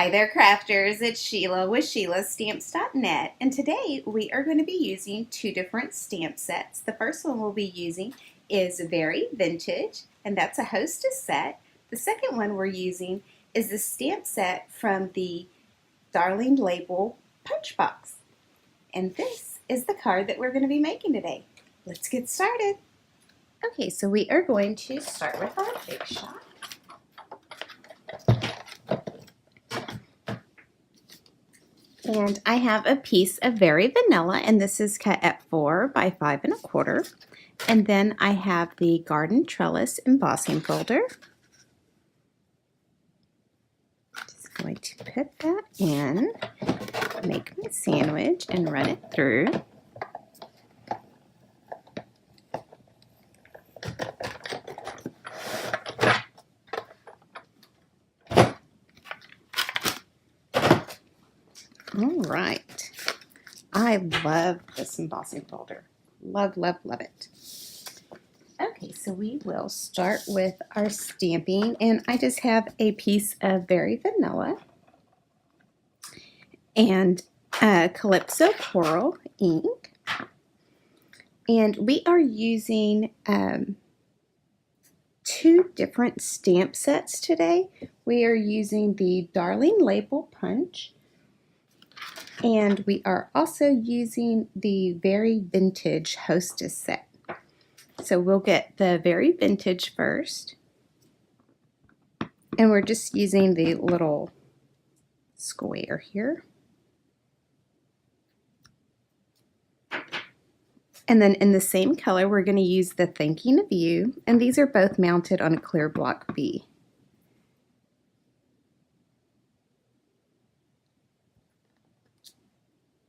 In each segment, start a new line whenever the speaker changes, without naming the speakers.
Hi there, crafters. It's Sheila with SheilaStamps.net, and today we are going to be using two different stamp sets. The first one we'll be using is Very Vintage, and that's a hostess set. The second one we're using is the stamp set from the Darling Label Punch Box. And this is the card that we're going to be making today. Let's get started. Okay, so we are going to start with our big shot. And I have a piece of Very Vanilla, and this is cut at 4 by 5 1/4. And then I have the Garden Trellis Embossing Folder. Just going to put that in, make my sandwich, and run it through. All right. I love this embossing folder. Love, love, love it. Okay, so we will start with our stamping, and I just have a piece of Very Vanilla and Calypso Coral ink. And we are using two different stamp sets today. We are using the Darling Label Punch, and we are also using the Very Vintage Hostess set. So we'll get the Very Vintage first, and we're just using the little square here. And then in the same color, we're going to use the Thinking of You, and these are both mounted on a clear block B.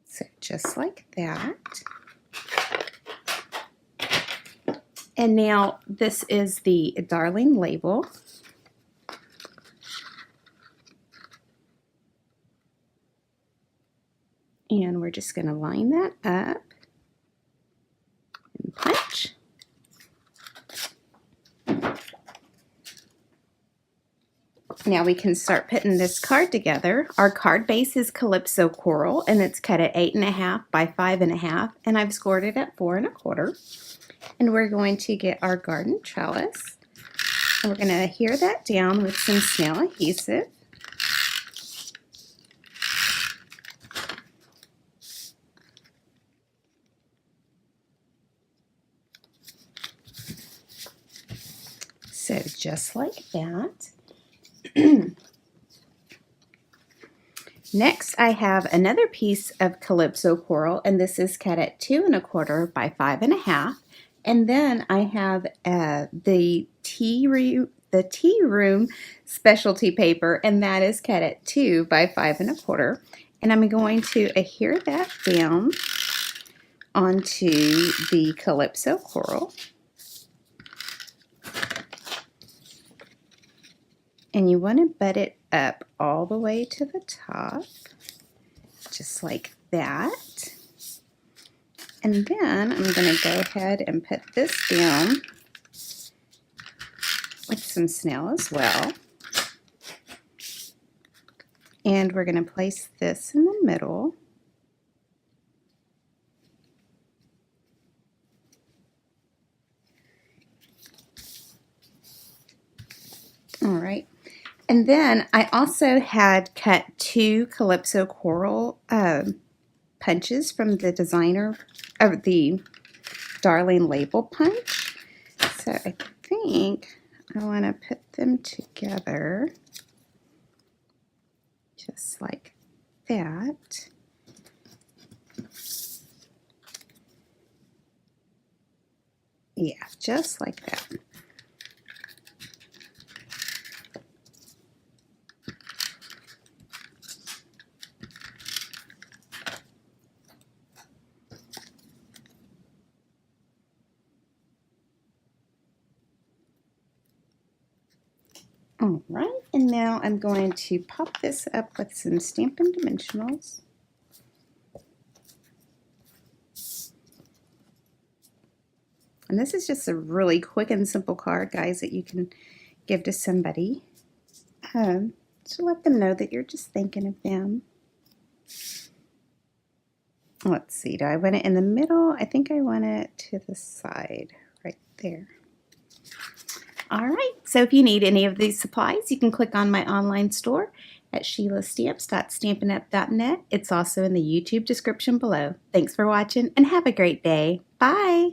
So just like that. And now this is the Darling Label. And we're just going to line that up and punch. Now we can start putting this card together. Our card base is Calypso Coral, and it's cut at 8 1/2 by 5 1/2, and I've scored it at 4 1/4. And we're going to get our garden trellis, and we're going to adhere that down with some snail adhesive. So just like that. Next, I have another piece of Calypso Coral, and this is cut at 2 1/4 by 5 1/2. And then I have the tea room specialty paper, and that is cut at 2 by 5 1/4. And I'm going to adhere that down onto the Calypso Coral. And you want to butt it up all the way to the top, just like that. And then I'm going to go ahead and put this down with some snail as well. And we're going to place this in the middle. All right. And then I also had cut 2 Calypso Coral punches from the designer of the Darling Label Punch. So I think I want to put them together just like that. Yeah, just like that. All right, and now I'm going to pop this up with some Stampin' Dimensionals. And this is just a really quick and simple card, guys, that you can give to somebody. So let them know that you're just thinking of them. Let's see, do I want it in the middle? I think I want it to the side, right there. All right, so if you need any of these supplies, you can click on my online store at sheilastamps.stampinup.net. It's also in the YouTube description below. Thanks for watching and have a great day. Bye.